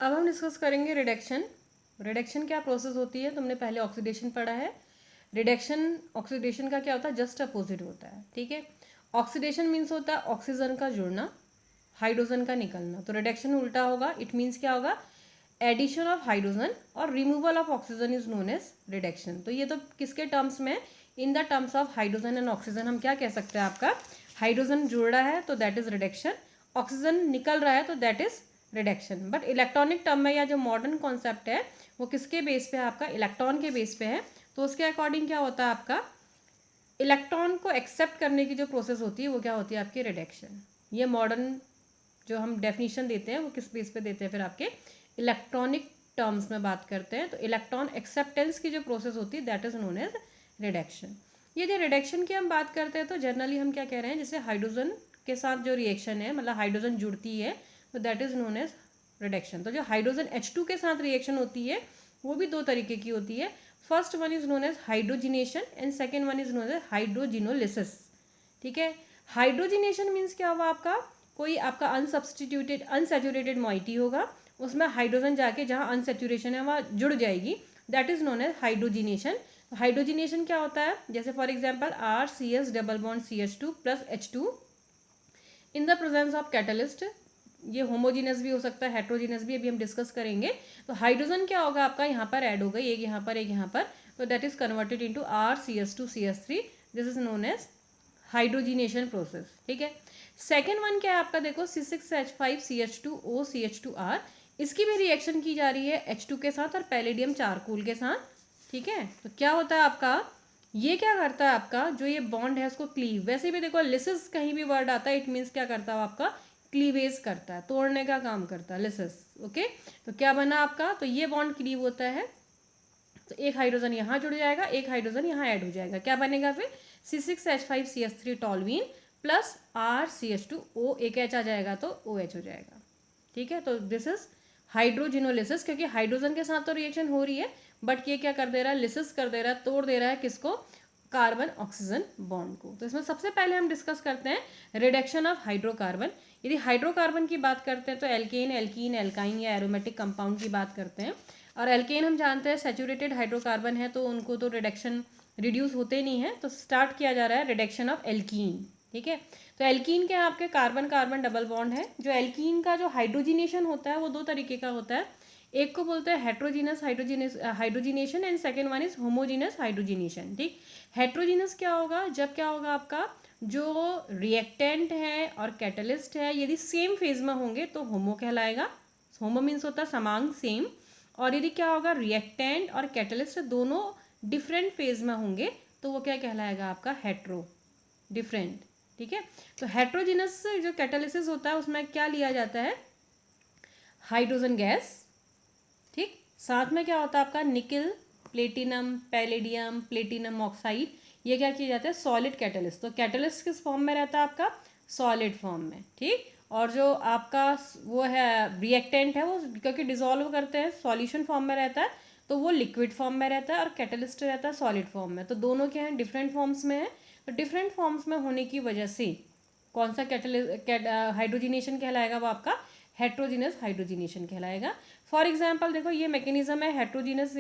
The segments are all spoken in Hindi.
अब हम डिस्कस करेंगे रिडक्शन। रिडक्शन क्या प्रोसेस होती है, तुमने पहले ऑक्सीडेशन पढ़ा है। रिडक्शन ऑक्सीडेशन का क्या होता है, जस्ट अपोजिट होता है। ठीक है, ऑक्सीडेशन मीन्स होता है ऑक्सीजन का जुड़ना, हाइड्रोजन का निकलना। तो रिडक्शन उल्टा होगा, इट मीन्स क्या होगा, एडिशन ऑफ हाइड्रोजन और removal of oxygen is known as reduction. तो ये तो किसके टर्म्स में, in the terms of hydrogen and oxygen हम क्या कह सकते हैं, आपका हाइड्रोजन जुड़ रहा है तो दैट इज रिडक्शन, ऑक्सीजन निकल रहा है तो that is reduction. But electronic term में या जो मॉडर्न कॉन्सेप्ट है वो किसके बेस पे है, आपका इलेक्ट्रॉन के बेस पे है। तो उसके अकॉर्डिंग क्या होता है, आपका इलेक्ट्रॉन को एक्सेप्ट करने की जो प्रोसेस होती है वो क्या होती है, आपकी रिडक्शन। ये मॉडर्न जो हम डेफिनेशन देते हैं वो किस बेस पे देते हैं, फिर आपके इलेक्ट्रॉनिक टर्म्स में बात करते हैं। तो इलेक्ट्रॉन एक्सेप्टेंस की जो प्रोसेस होती है that is known as reduction. यदि रिडक्शन की हम बात करते हैं तो जनरली हम क्या कह रहे हैं, जैसे हाइड्रोजन के साथ जो रिएक्शन है, मतलब हाइड्रोजन जुड़ती है तो that is known as reduction. तो जो हाइड्रोजन H2 के साथ रिएक्शन होती है वो भी दो तरीके की होती है। First one is known as hydrogenation and second one is known as hydrogenolysis. ठीक है, हाइड्रोजिनेशन मीन्स क्या हुआ, आपका कोई आपका अनसब्सटीट्यूटेड अनसेचुरेटेड मॉइटी होगा, उसमें हाइड्रोजन जाके जहाँ अनसेचुरेशन है वहाँ जुड़ जाएगी, that is known as hydrogenation. Hydrogenation क्या होता है, जैसे for example RCS double bond CH2 plus H2 in the presence of catalyst. ये होमोजीनस भी हो सकता है, हेट्रोजीनस भी, अभी हम डिस्कस करेंगे। तो हाइड्रोजन क्या होगा, आपका यहाँ पर ऐड हो गई, एक यहाँ पर एक यहाँ पर, तो that is converted into RCS2CH3। This is known as hydrogenation process. ठीक है, सेकेंड वन क्या है आपका, देखो C6H5CH2OCH2R, इसकी भी रिएक्शन की जा रही है H2 के साथ और पैलेडियम चारकोल के साथ। ठीक है, तो क्या होता है आपका, ये क्या करता है, आपका जो ये बॉन्ड है उसको क्लीव, वैसे भी देखो लिसिस कहीं भी वर्ड आता है इट मीन्स क्या करता है, आपका क्लीवेज करता है, तोड़ने का काम करता है लिसिस। ओके, तो क्या बना आपका, तो ये बॉन्ड क्लीव होता है तो एक हाइड्रोजन यहाँ जुड़ जाएगा, एक हाइड्रोजन यहाँ ऐड हो जाएगा, क्या बनेगा फिर C6H5CH3 टॉलवीन प्लस RCH2O, एक H आ जाएगा तो OH हो जाएगा। ठीक है, तो दिस इज हाइड्रोजिनोलिसिस, क्योंकि हाइड्रोजन के साथ तो रिएक्शन हो रही है बट ये क्या कर दे रहा है, लिसिस कर दे रहा है, तोड़ दे रहा है किसको, कार्बन ऑक्सीजन बॉन्ड को। तो इसमें सबसे पहले हम डिस्कस करते हैं रिडक्शन ऑफ हाइड्रोकार्बन। यदि हाइड्रोकार्बन की बात करते हैं तो एल्केन, एल्कीन, एल्काइन या एरोमेटिक कंपाउंड की बात करते हैं। और एल्केन हम जानते हैं सैचुरेटेड हाइड्रोकार्बन है तो उनको तो रिडक्शन रिड्यूस होते नहीं है, तो स्टार्ट किया जा रहा है रिडक्शन ऑफ एल्कीन। ठीक है, तो एल्कीन के आपके कार्बन कार्बन डबल बॉन्ड है। जो एल्कीन का जो हाइड्रोजिनेशन होता है वो दो तरीके का होता है, एक को बोलते हैं heterogeneous hydrogenation and second one is homogeneous hydrogenation. ठीक, हेट्रोजीनस क्या होगा, जब क्या होगा आपका जो रिएक्टेंट है और कैटलिस्ट है यदि सेम फेज में होंगे तो होमो कहलाएगा। होमो मीन्स होता है समान, सेम। और यदि क्या होगा, रिएक्टेंट और कैटलिस्ट दोनों डिफरेंट फेज में होंगे तो वो क्या कहलाएगा, आपका हेट्रो, डिफरेंट। ठीक है, तो हेट्रोजिनस जो कैटालिसिस होता है उसमें क्या लिया जाता है, हाइड्रोजन गैस। ठीक, साथ में क्या होता है आपका निकल, प्लेटिनम, पैलेडियम, प्लेटिनम ऑक्साइड, ये क्या किया जाता है, सॉलिड कैटलिस्ट। तो कैटलिस्ट किस फॉर्म में रहता है, आपका सॉलिड फॉर्म में। ठीक, और जो आपका वो है रिएक्टेंट है वो क्योंकि डिसॉल्व करते हैं सॉल्यूशन फॉर्म में रहता है तो वो लिक्विड फॉर्म में रहता है, और कैटलिस्ट रहता है सॉलिड फॉर्म में। तो दोनों क्या हैं, डिफरेंट फॉर्म्स में है। तो डिफरेंट फॉर्म्स में होने की वजह से कौन सा हाइड्रोजिनेशन कहलाएगा, वो आपका हेट्रोजीनस हाइड्रोजिनेशन कहलाएगा। फॉर एग्जाम्पल देखो ये मैकेनिज्म है हेट्रोजीनस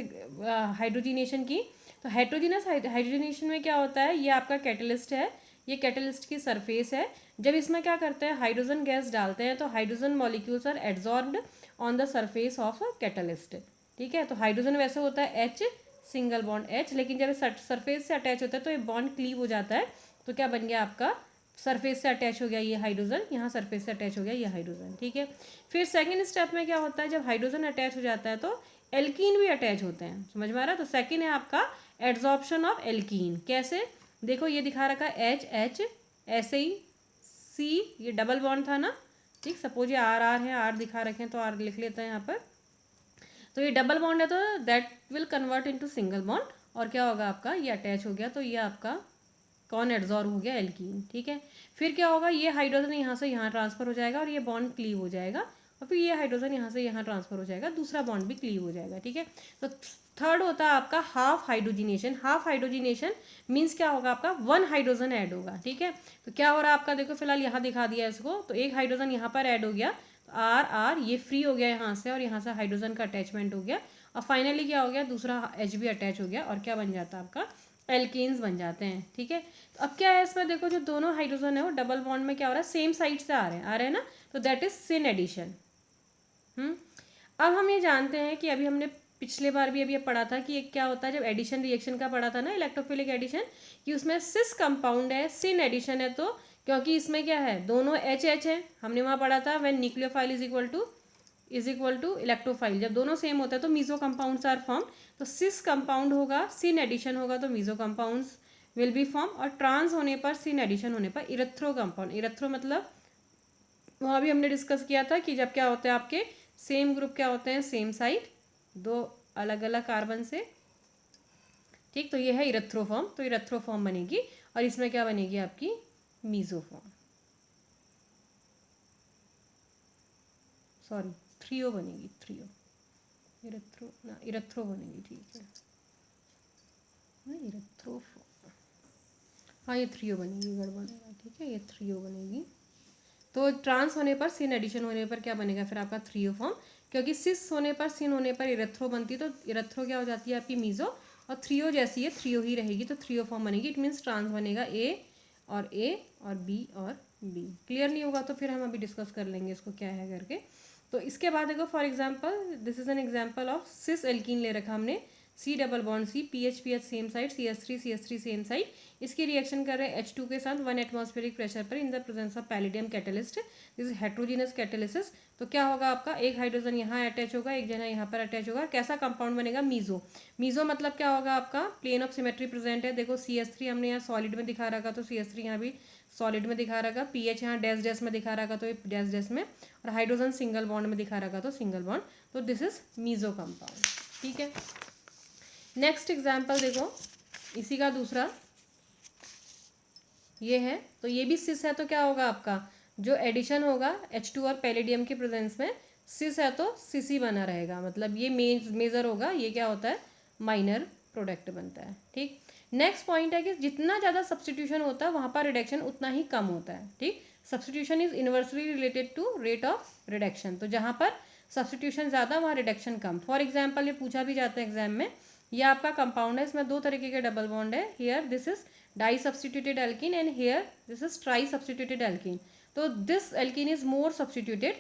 हाइड्रोजिनेशन की। तो हेट्रोजीनस हाइड्रोजिनेशन में क्या होता है, ये आपका कैटलिस्ट है, ये कैटलिस्ट की सरफेस है। जब इसमें क्या करते हैं, हाइड्रोजन गैस डालते हैं तो hydrogen molecules are adsorbed on the surface of catalyst. ठीक है, तो हाइड्रोजन वैसे होता है H, सिंगल बॉन्ड H, लेकिन जब सरफेस से अटैच होता है तो ये बॉन्ड क्लीव हो जाता है। तो क्या बन गया आपका, सरफेस से अटैच हो गया ये हाइड्रोजन, यहाँ सरफेस से अटैच हो गया ये हाइड्रोजन। ठीक है, फिर सेकंड स्टेप में क्या होता है, जब हाइड्रोजन अटैच हो जाता है तो एल्कीन भी अटैच होते हैं, समझ में आ रहा है। तो सेकंड है आपका एड्जॉर्प्शन ऑफ एल्कीन। कैसे, देखो ये दिखा रखा है H, ऐसे ही C, ये डबल बॉन्ड था ना। ठीक, सपोज ये R है, R दिखा रखे हैं तो R लिख लेते हैं यहाँ पर। तो ये डबल बॉन्ड है तो that will convert into single bond, और क्या होगा आपका, ये अटैच हो गया तो ये आपका कौन एड्जॉर्ब हो गया, एल्कीन। ठीक है, फिर क्या होगा, ये हाइड्रोजन यहाँ से यहाँ ट्रांसफर हो जाएगा और ये बॉन्ड क्लीव हो जाएगा, और फिर ये हाइड्रोजन यहाँ से यहाँ ट्रांसफर हो जाएगा, दूसरा बॉन्ड भी क्लीव हो जाएगा। ठीक है, तो थर्ड होता है आपका half hydrogenation. Half hydrogenation means क्या होगा, आपका वन हाइड्रोजन ऐड होगा। ठीक है, तो क्या हो रहा है आपका, देखो फिलहाल यहाँ दिखा दिया इसको, तो एक हाइड्रोजन यहाँ पर ऐड हो गया तो आर आर ये फ्री हो गया यहाँ से और यहाँ से हाइड्रोजन का अटैचमेंट हो गया और फाइनली क्या हो गया, दूसरा एच भी अटैच हो गया और क्या बन जाता है आपका, एल्कीन्स बन जाते हैं। ठीक है, तो अब क्या है इसमें देखो, जो दोनों हाइड्रोजन है वो डबल बॉन्ड में क्या हो रहा है, सेम साइड से आ रहे हैं ना, तो दैट इज सिन एडिशन। अब हम ये जानते हैं कि अभी हमने पिछले बार भी अभी ये पढ़ा था कि एक क्या होता है जब एडिशन रिएक्शन का पढ़ा था ना, इलेक्ट्रोफिलिक एडिशन, कि उसमें सिस कंपाउंड है, सिन एडिशन है, तो क्योंकि इसमें क्या है, दोनों एच एच है, हमने वहाँ पढ़ा था when nucleophile is equal to electrophile, जब दोनों सेम होता है तो मीजो कंपाउंड्स आर फॉर्म, तो सिस कंपाउंड होगा, सिन एडिशन होगा तो meso compounds will be form, और ट्रांस होने पर, सिन एडिशन होने पर इरेथ्रो कंपाउंड, इरेथ्रो मतलब वहाँ भी हमने डिस्कस किया था कि जब क्या होता है आपके सेम ग्रुप क्या होते हैं, सेम साइड, दो अलग अलग कार्बन से, ठीक, तो ये है इरेथ्रोफॉर्म, तो इरेथ्रोफॉर्म बनेगी और इसमें क्या बनेगी आपकी, मीजोफॉर्म, सॉरी थ्रियो बनेगी, थ्रियो, इरेथ्रो ना, इरेथ्रो बनेगी, ठीक है ना, इरेथ्रोफॉर्म, हाँ ये थ्रियो बनेगी, गड़बड़ है, ठीक है, ये थ्रियो बनेगी। तो ट्रांस होने पर, सिन एडिशन होने पर क्या बनेगा फिर आपका थ्रियो फॉर्म, क्योंकि सिस होने पर, सिन होने पर इरेथ्रो बनती है, तो इरेथ्रो क्या हो जाती है आपकी मीजो, और थ्रियो जैसी है थ्रियो ही रहेगी, तो थ्रियो फॉर्म बनेगी। इट मीन्स ट्रांस बनेगा ए और बी और बी। क्लियर नहीं होगा तो फिर हम अभी डिस्कस कर लेंगे इसको क्या है करके। तो इसके बाद देखो, for example this is an example of cis alkene ले रखा हमने, C double bond C, P H same side, C S three same side, इसकी रिएक्शन कर रहे हैं H2 के साथ 1 एटमॉस्फेरिक प्रेशर पर इन the presence of palladium catalyst, this is heterogeneous catalysis. तो क्या होगा आपका, एक हाइड्रोजन यहाँ अटैच होगा, एक जना यहाँ पर अटैच होगा, कैसा कंपाउंड बनेगा, मीजो। मीजो मतलब क्या होगा आपका, प्लेन ऑफ सिमेट्री प्रेजेंट है, देखो CH3 हमने यहाँ सॉलिड में दिखा रखा, तो CH3 यहाँ भी सॉलिड में दिखा रखा, पीएच यहाँ डैश डैश में दिखा रखा, तो ये डैश डैश में, और हाइड्रोजन सिंगल बॉन्ड में दिखा रखा, तो सिंगल बॉन्ड, तो दिस इज मीजो कंपाउंड। ठीक है, नेक्स्ट एग्जाम्पल देखो, इसी का दूसरा ये है, तो ये भी सिस है, तो क्या होगा आपका, जो एडिशन होगा H2 और पैलेडियम के प्रेजेंस में, सिस है तो सिस ही बना रहेगा, मतलब ये मेजर होगा, ये क्या होता है, माइनर प्रोडक्ट बनता है। ठीक, नेक्स्ट पॉइंट है कि जितना ज़्यादा सब्सटीट्यूशन होता है वहाँ पर रिडक्शन उतना ही कम होता है। ठीक, substitution is inversely related to rate of reduction, तो जहाँ पर सब्सटीट्यूशन ज़्यादा वहाँ रिडक्शन कम। फॉर एग्जाम्पल ये पूछा भी जाता है एग्जाम में, ये आपका कंपाउंड है, इसमें दो तरीके के डबल बॉन्ड है, here this is disubstituted alkene and here this is trisubstituted alkene, तो this alkene is more substituted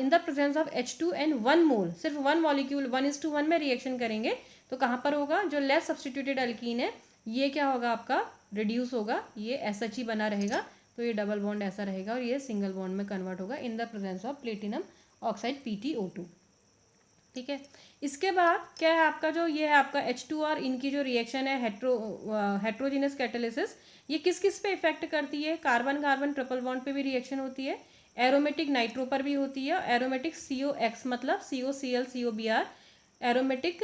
in the presence of H2 and 1 mole, सिर्फ 1 मॉलिक्यूल 1:1 में रिएक्शन करेंगे, तो कहाँ पर होगा, जो लेस सब्सटीट्यूटेड एल्कीन है ये क्या होगा आपका, रिड्यूस होगा, ये SH ही बना रहेगा, तो ये डबल बॉन्ड ऐसा रहेगा और ये सिंगल बॉन्ड में कन्वर्ट होगा इन the presence of platinum oxide PtO2। ठीक है, इसके बाद क्या है आपका, जो ये है आपका H2 और इनकी जो रिएक्शन है हेट्रोजीनस कैटालिसिस, ये किस किस पे इफेक्ट करती है, कार्बन कार्बन ट्रिपल बॉन्ड पे भी रिएक्शन होती है, एरोमेटिक नाइट्रो पर भी होती है, एरोमेटिक COX मतलब COCl COBr, aromatic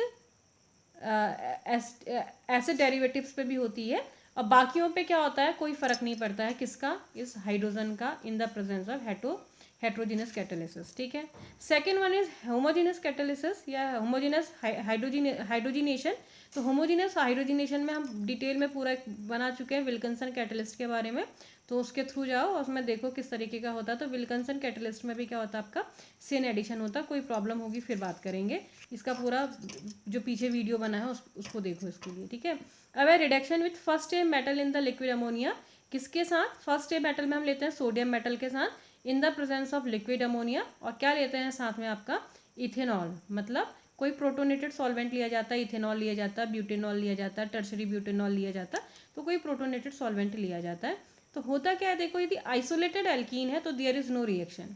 acid derivatives पे भी होती है, और बाकियों पे क्या होता है, कोई फर्क नहीं पड़ता है, किसका, इस हाइड्रोजन का, इन the presence of heterogeneous catalysis. ठीक है, second one is homogeneous catalysis या होमोजीनस हाइड्रोजीनेशन। तो होमोजीनस हाइड्रोजीनेशन में हम डिटेल में पूरा बना चुके हैं विल्किंसन कैटालिस्ट के बारे में, तो उसके थ्रू जाओ और उसमें देखो किस तरीके का होता है। तो विल्किंसन कैटालिस्ट में भी क्या होता है आपका, सिन एडिशन होता है, कोई प्रॉब्लम होगी फिर बात करेंगे, इसका पूरा जो पीछे वीडियो बना है उसको देखो इसके लिए। ठीक है, अब है reduction with first a metal in the liquid ammonia, किसके साथ, फर्स्ट ए मेटल में हम लेते हैं सोडियम मेटल के साथ इन the presence of liquid ammonia, और क्या लेते हैं साथ में आपका, इथेनॉल, मतलब कोई प्रोटोनेटेड सॉल्वेंट लिया जाता है, इथेनॉल लिया जाता है, ब्यूटेनॉल लिया जाता है, टर्शरी ब्यूटेनॉल लिया जाता है, तो कोई प्रोटोनेटेड सॉल्वेंट लिया जाता है। तो होता क्या है, देखो यदि आइसोलेटेड एल्कीन है तो देयर इज नो रिएक्शन,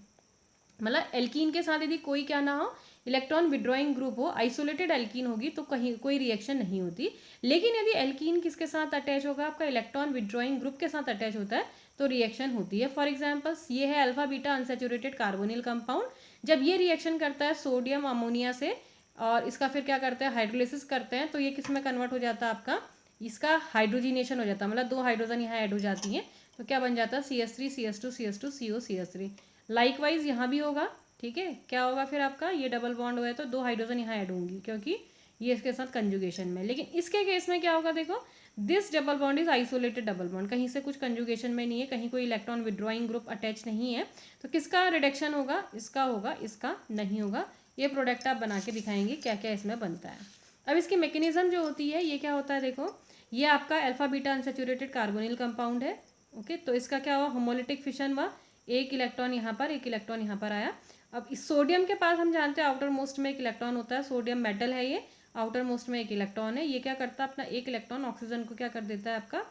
मतलब एल्कीन के साथ यदि कोई क्या ना हो, इलेक्ट्रॉन विड्रॉइंग ग्रुप हो, आइसोलेटेड एल्कीन होगी तो कहीं कोई रिएक्शन नहीं होती। लेकिन यदि एल्कीन किसके साथ अटैच होगा, आपका इलेक्ट्रॉन विड्रॉइंग ग्रुप के साथ अटैच होता है तो रिएक्शन होती है। फॉर एग्जाम्पल्स ये है alpha beta unsaturated carbonyl compound, जब ये रिएक्शन करता है सोडियम अमोनिया से और इसका फिर क्या करते हैं, हाइड्रोलिसिस करते हैं, तो ये किस में कन्वर्ट हो जाता है आपका, इसका हाइड्रोजिनेशन हो जाता है, मतलब दो हाइड्रोजन यहाँ ऐड हो जाती हैं, तो क्या बन जाता है CH3 CH2 CH2 CO CH3। Likewise यहाँ भी होगा। ठीक है, क्या होगा फिर आपका, ये डबल बॉन्ड हुआ है तो दो हाइड्रोजन यहाँ ऐड होंगी, क्योंकि ये इसके साथ कंजुगेशन में। लेकिन इसके केस में क्या होगा, देखो this double bond is isolated double bond, कहीं से कुछ कंजुगेशन में नहीं है, कहीं कोई इलेक्ट्रॉन विड्रॉइंग ग्रुप अटैच नहीं है, तो किसका रिडक्शन होगा, इसका होगा, इसका नहीं होगा। ये प्रोडक्ट आप बना के दिखाएंगे क्या क्या इसमें बनता है। अब इसकी मैकेनिज्म जो होती है, ये क्या होता है, देखो ये आपका alpha beta unsaturated carbonyl compound है। ओके, तो इसका क्या हुआ, होमोलिटिक फिशन हुआ, एक इलेक्ट्रॉन यहाँ पर, एक इलेक्ट्रॉन यहाँ पर आया। अब इस सोडियम के पास हम जानते हैं आउटर मोस्ट में एक इलेक्ट्रॉन होता है, सोडियम मेटल है ये, आउटर मोस्ट में एक इलेक्ट्रॉन है। ये क्या करता है, अपना एक इलेक्ट्रॉन ऑक्सीजन को क्या कर देता है, आपका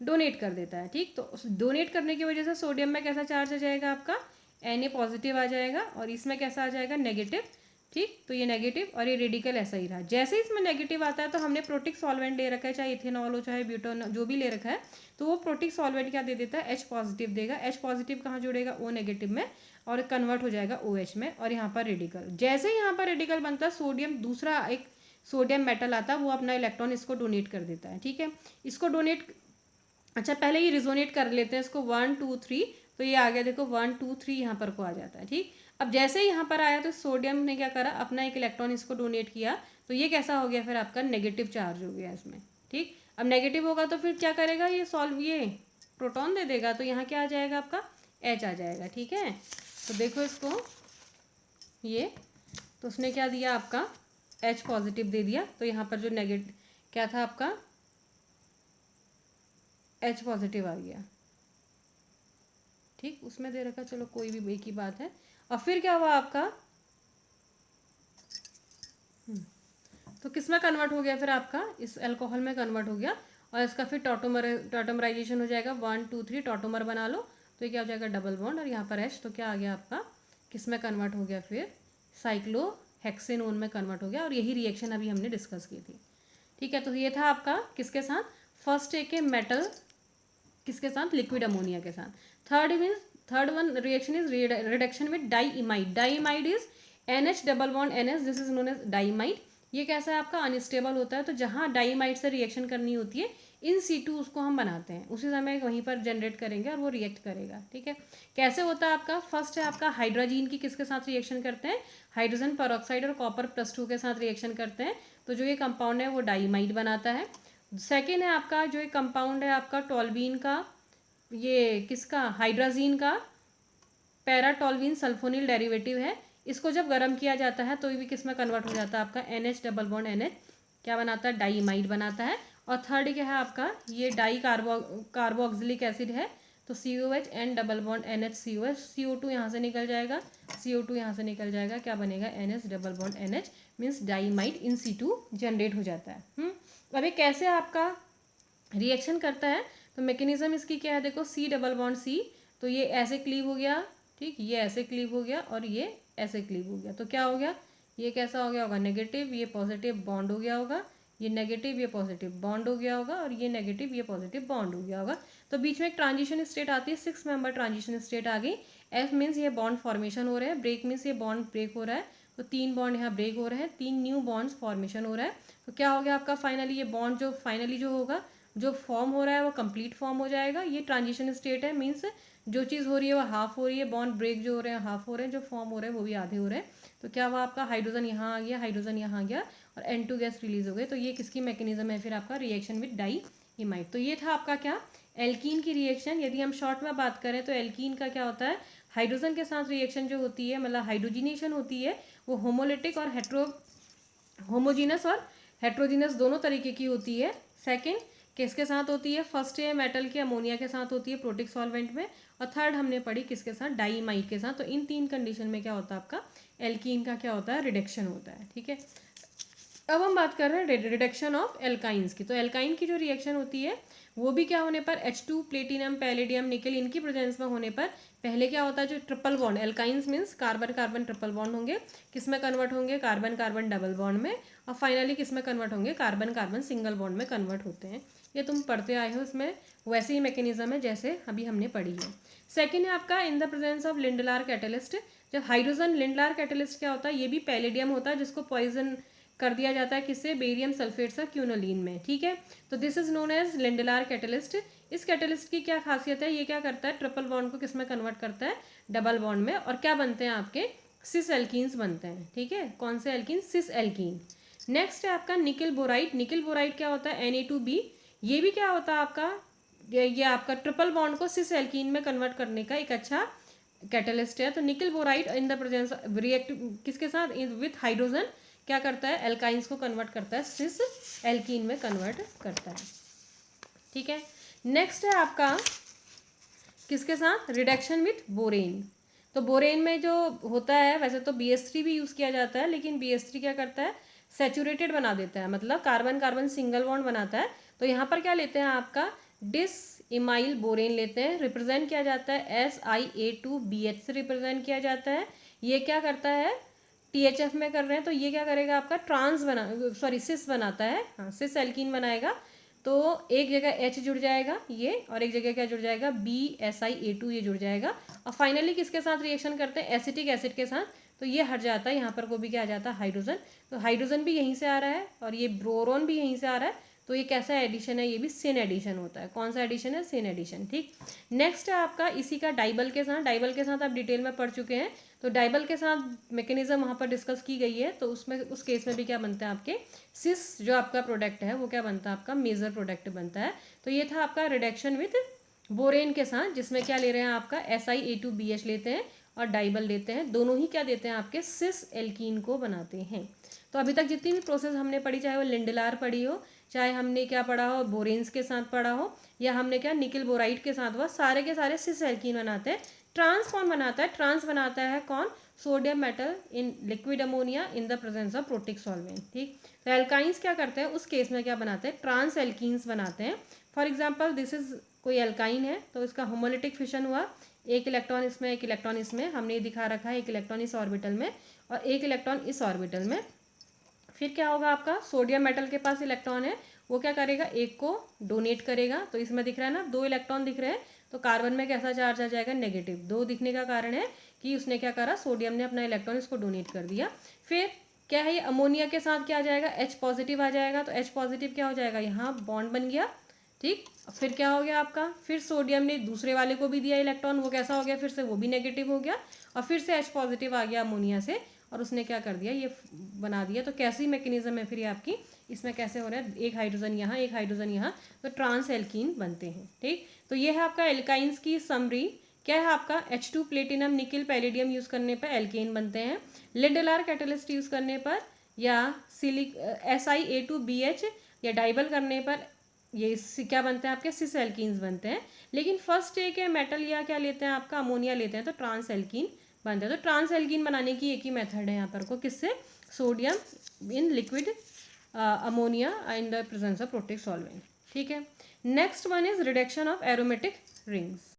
डोनेट कर देता है। ठीक, तो उस डोनेट करने की वजह से सोडियम में कैसा चार्ज आ जाएगा, आपका Na पॉजिटिव आ जाएगा, और इसमें कैसा आ जाएगा, नेगेटिव। ठीक, तो ये नेगेटिव और ये रेडिकल ऐसा ही रहा। जैसे ही इसमें नेगेटिव आता है तो हमने प्रोटिक सॉल्वेंट ले रखा है, चाहे इथेनॉल हो चाहे ब्यूटानॉल, जो भी ले रखा है, तो वो प्रोटिक सॉल्वेंट क्या दे देता है, H पॉजिटिव देगा। H पॉजिटिव कहाँ जुड़ेगा, O नेगेटिव में, और कन्वर्ट हो जाएगा OH में, और यहाँ पर रेडिकल। जैसे ही यहाँ पर रेडिकल बनता है, सोडियम, दूसरा एक सोडियम मेटल आता है, वो अपना इलेक्ट्रॉन इसको डोनेट कर देता है। ठीक है, इसको डोनेट, अच्छा पहले ये रिजोनेट कर लेते हैं इसको 1 2 3, तो ये आ गया, देखो 1 2 3 यहाँ पर को आ जाता है। ठीक, अब जैसे ही यहाँ पर आया तो सोडियम ने क्या करा, अपना एक इलेक्ट्रॉन इसको डोनेट किया, तो ये कैसा हो गया, फिर आपका नेगेटिव चार्ज हो गया इसमें। ठीक, अब नेगेटिव होगा तो फिर क्या करेगा, ये ये प्रोटॉन दे देगा, तो यहाँ क्या आ जाएगा, आपका H आ जाएगा। ठीक है, तो देखो इसको, ये तो उसने क्या दिया, आपका H पॉजिटिव दे दिया, तो यहाँ पर जो नेगेटिव क्या था, आपका H पॉजिटिव आ गया। ठीक, उसमें दे रखा, चलो कोई भी एक ही बात है। और फिर क्या हुआ आपका, तो किस में कन्वर्ट हो गया, फिर आपका इस अल्कोहल में कन्वर्ट हो गया, और इसका फिर टॉटोमराइजेशन हो जाएगा, 1 2 3 टॉटोमर बना लो, तो ये क्या हो जाएगा, डबल बॉन्ड, और यहाँ पर H, तो क्या आ गया आपका, किस में कन्वर्ट हो गया, फिर साइक्लोहेक्सेनोन में कन्वर्ट हो गया। और यही रिएक्शन अभी हमने डिस्कस की थी। ठीक है, तो ये था आपका किसके साथ, फर्स्ट एक है मेटल किसके साथ, लिक्विड अमोनिया के साथ। Third one reaction is reduction with diimide. Diimide is NH double bond NH, this is known as diimide. ये कैसा है, आपका अनस्टेबल होता है, तो जहाँ डाईइमाइड से रिएक्शन करनी होती है, इन सीटू उसको हम बनाते हैं, उसी समय वहीं पर जनरेट करेंगे और वो रिएक्ट करेगा। ठीक है, कैसे होता है आपका, फर्स्ट है आपका हाइड्रोजीन की किसके साथ रिएक्शन करते हैं, हाइड्रोजन परऑक्साइड और कॉपर +2 के साथ रिएक्शन करते हैं, तो जो ये कंपाउंड है वो डाईइमाइड बनाता है। सेकेंड है आपका जो एक कंपाउंड है आपका टॉल्वीन का, ये किसका, हाइड्राजीन का पैराटॉल्वीन सल्फोनिल डेरिवेटिव है। इसको जब गर्म किया जाता है तो ये भी किस में कन्वर्ट हो जाता है, आपका NH डबल बॉन्ड NH क्या बनाता है, डाईइमाइड बनाता है। और थर्ड क्या है आपका, ये डाई कार्बोक्सिलिक एसिड है, तो COH N double bond NH COH, CO2 यहाँ से निकल जाएगा, CO2 यहाँ से निकल जाएगा, क्या बनेगा, NH double bond NH, means diimide in situ generate हो जाता है। अब ये कैसे आपका रिएक्शन करता है, तो मैकेनिज्म इसकी क्या है, देखो C डबल बॉन्ड C, तो ये ऐसे क्लीव हो गया। ठीक, ये ऐसे क्लीव हो गया और ये ऐसे क्लीव हो गया, तो क्या हो गया, ये कैसा हो गया होगा, नेगेटिव, ये पॉजिटिव बॉन्ड हो गया होगा, ये नेगेटिव ये पॉजिटिव बॉन्ड हो गया होगा, और ये नेगेटिव ये पॉजिटिव बॉन्ड हो गया होगा। तो बीच में एक ट्रांजिशन स्टेट आती है, 6 मेंबर ट्रांजिशन स्टेट आ गई। F मीन्स ये बॉन्ड फॉर्मेशन हो रहा है, ब्रेक मीन्स ये बॉन्ड ब्रेक हो रहा है, तो 3 बॉन्ड यहाँ ब्रेक हो रहे हैं, 3 न्यू बॉन्ड्स फॉर्मेशन हो रहा है। तो क्या हो गया आपका, फाइनली ये बॉन्ड जो फाइनली जो होगा, जो फॉर्म हो रहा है वो कंप्लीट फॉर्म हो जाएगा। ये ट्रांजिशन स्टेट है, मीन्स जो चीज़ हो रही है वो हाफ हो रही है, बॉन्ड ब्रेक जो हो रहे हैं हाफ हो रहे हैं, जो फॉर्म हो रहे हैं वो भी आधे हो रहे हैं। तो क्या हुआ आपका, हाइड्रोजन यहाँ आ गया, हाइड्रोजन यहाँ आ गया, और N2 गैस रिलीज हो गई। तो ये किसकी मैकेनिज्म है, फिर आपका रिएक्शन विद डाईइमाइड। तो ये था आपका क्या, एल्कीन की रिएक्शन। यदि हम शॉर्ट में बात करें तो एल्कीन का क्या होता है, हाइड्रोजन के साथ रिएक्शन जो होती है, मतलब हाइड्रोजिनेशन होती है, वो होमोलिटिक और होमोजीनस और हेट्रोजीनस दोनों तरीके की होती है। सेकेंड किसके साथ होती है, फर्स्ट है मेटल के अमोनिया के साथ होती है प्रोटिक सॉल्वेंट में, और थर्ड हमने पढ़ी किसके साथ, डाईइमाइड के साथ। तो इन 3 कंडीशन में क्या होता है आपका, एल्कीन का क्या होता है, रिडक्शन होता है। ठीक है, अब हम बात कर रहे हैं रिडक्शन ऑफ एल्काइंस की। तो एल्काइन की जो रिएक्शन होती है वो भी क्या होने पर, H2 प्लेटिनम पैलेडियम निकल इनकी प्रेजेंस में होने पर पहले क्या होता है, जो triple bond, alkynes means carbon carbon triple bond होंगे, किस में कन्वर्ट होंगे, कार्बन कार्बन डबल बॉन्ड में, और फाइनली किस में कन्वर्ट होंगे, कार्बन कार्बन सिंगल बॉन्ड में कन्वर्ट होते हैं। ये तुम पढ़ते आए हो, इसमें वैसे ही मैकेनिज्म है जैसे अभी हमने पढ़ी है। सेकेंड है आपका इन the presence of Lindlar catalyst. जब हाइड्रोजन, लिंडलार कैटेलिस्ट क्या होता है, ये भी पैलेडियम होता है, जिसको पॉइजन कर दिया जाता है किससे, बेरियम सल्फेट से क्यूनोलिन में। ठीक है, तो this is known as Lindlar catalyst. इस कैटेलिस्ट की क्या खासियत है, ये क्या करता है, ट्रिपल बॉन्ड को किस में कन्वर्ट करता है, डबल बॉन्ड में, और क्या बनते हैं आपके, सिस एल्कीन्स बनते हैं। ठीक है, कौन से एल्कीन, सिस एल्कीन। नेक्स्ट है आपका निकल बोराइड। निकल बोराइड क्या होता है, Na2B। ये भी क्या होता है आपका, ये आपका ट्रिपल बॉन्ड को सिस एल्कीन में कन्वर्ट करने का एक अच्छा कैटलिस्ट है। तो निकल boride in the presence react किसके साथ, विथ हाइड्रोजन क्या करता है, एल्काइंस को कन्वर्ट करता है, सिस एल्कीन में कन्वर्ट करता है। ठीक है, नेक्स्ट है आपका किसके साथ, रिडक्शन विथ बोरेन। तो बोरेन में जो होता है, वैसे तो BH3 भी यूज़ किया जाता है, लेकिन BH3 क्या करता है, सैचुरेटेड बना देता है, मतलब कार्बन कार्बन सिंगल बॉन्ड बनाता है। तो यहाँ पर क्या लेते हैं आपका डिस इमाइल बोरेन लेते हैं, रिप्रेजेंट किया जाता है SiA2BH से रिप्रेजेंट किया जाता है। ये क्या करता है, THF में कर रहे हैं, तो ये क्या करेगा आपका ट्रांस बना, सॉरी सिस बनाता है, हाँ सिस एल्कीन बनाएगा। तो एक जगह H जुड़ जाएगा ये, और एक जगह क्या जुड़ जाएगा, BSiA2 ये जुड़ जाएगा। और फाइनली किसके साथ रिएक्शन करते हैं, एसिटिक एसिड के साथ। तो ये हट जाता है, यहाँ पर को भी क्या आ जाता है, हाइड्रोजन। तो हाइड्रोजन भी यहीं से आ रहा है और ये ब्रोरोन भी यहीं से आ रहा है। तो ये कैसा एडिशन है, ये भी सिन एडिशन होता है। कौन सा एडिशन है, सिन एडिशन। ठीक, नेक्स्ट है आपका इसी का डाइबल के साथ। डाइबल के साथ आप डिटेल में पढ़ चुके हैं, तो डाइबल के साथ मैकेनिज्म वहाँ पर डिस्कस की गई है। तो उसमें उस केस में भी क्या बनता है आपके, सिस जो आपका प्रोडक्ट है वो क्या बनता है, आपका मेजर प्रोडक्ट बनता है। तो ये था आपका रिडक्शन विथ बोरेन के साथ, जिसमें क्या ले रहे हैं आपका SiA2BH लेते हैं और डाइबल लेते हैं, दोनों ही क्या देते हैं आपके सिस एल्कीन को बनाते हैं। तो अभी तक जितनी भी प्रोसेस हमने पढ़ी, चाहे वो लिंडलार पढ़ी हो, चाहे हमने क्या पढ़ा हो, बोरेन्स के साथ पढ़ा हो, या हमने क्या निकल बोराइड के साथ हुआ, सारे के सारे सिस एल्कीन बनाते हैं। ट्रांस कौन बनाता है, ट्रांस बनाता है कौन, sodium metal in liquid ammonia in the presence of protic solvent. ठीक, तो एल्काइंस क्या करते हैं, उस केस में क्या बनाते हैं, ट्रांस एल्कीन्स बनाते हैं। फॉर एग्जाम्पल दिस इज कोई एल्काइन है, तो इसका होमोलिटिक फिशन हुआ, एक इलेक्ट्रॉन इसमें, एक इलेक्ट्रॉन इसमें, हमने ये दिखा रखा है, एक इलेक्ट्रॉन इस ऑर्बिटल में और एक इलेक्ट्रॉन इस ऑर्बिटल में। फिर क्या होगा आपका, सोडियम मेटल के पास इलेक्ट्रॉन है, वो क्या करेगा, एक को डोनेट करेगा। तो इसमें दिख रहा है ना, 2 इलेक्ट्रॉन दिख रहे हैं, तो कार्बन में कैसा चार्ज आ जाएगा, नेगेटिव। 2 दिखने का कारण है कि उसने क्या करा, सोडियम ने अपना इलेक्ट्रॉन इसको डोनेट कर दिया। फिर क्या है, ये अमोनिया के साथ क्या आ जाएगा, H पॉजिटिव आ जाएगा। तो H पॉजिटिव क्या हो जाएगा, यहाँ बॉन्ड बन गया। ठीक, फिर क्या हो गया आपका, फिर सोडियम ने दूसरे वाले को भी दिया इलेक्ट्रॉन, वो कैसा हो गया, फिर से वो भी नेगेटिव हो गया, और फिर से H पॉजिटिव आ गया अमोनिया से, और उसने क्या कर दिया, ये बना दिया। तो कैसी मैकेनिज्म है फिर ये आपकी, इसमें कैसे हो रहा है, एक हाइड्रोजन यहाँ, एक हाइड्रोजन यहाँ, तो ट्रांस एल्कीन बनते हैं। ठीक, तो ये है आपका एल्काइंस की समरी। क्या है आपका, H2 प्लेटिनम निकल पैलेडियम यूज़ करने पर एल्केन बनते हैं, लिंडलार कैटलिस्ट यूज़ करने पर, या SiA2BH या डाइबल करने पर ये क्या बनते हैं आपके, सिस एल्कीन्स बनते हैं। लेकिन फर्स्ट एक है मेटल या क्या लेते हैं आपका, अमोनिया लेते हैं, तो ट्रांस एल्कीन बनते हैं। तो ट्रांस एल्कीन बनाने की एक ही मेथड है यहाँ पर को, किससे, sodium in liquid ammonia in the presence of protic solvent. ठीक है, next one is reduction of aromatic rings.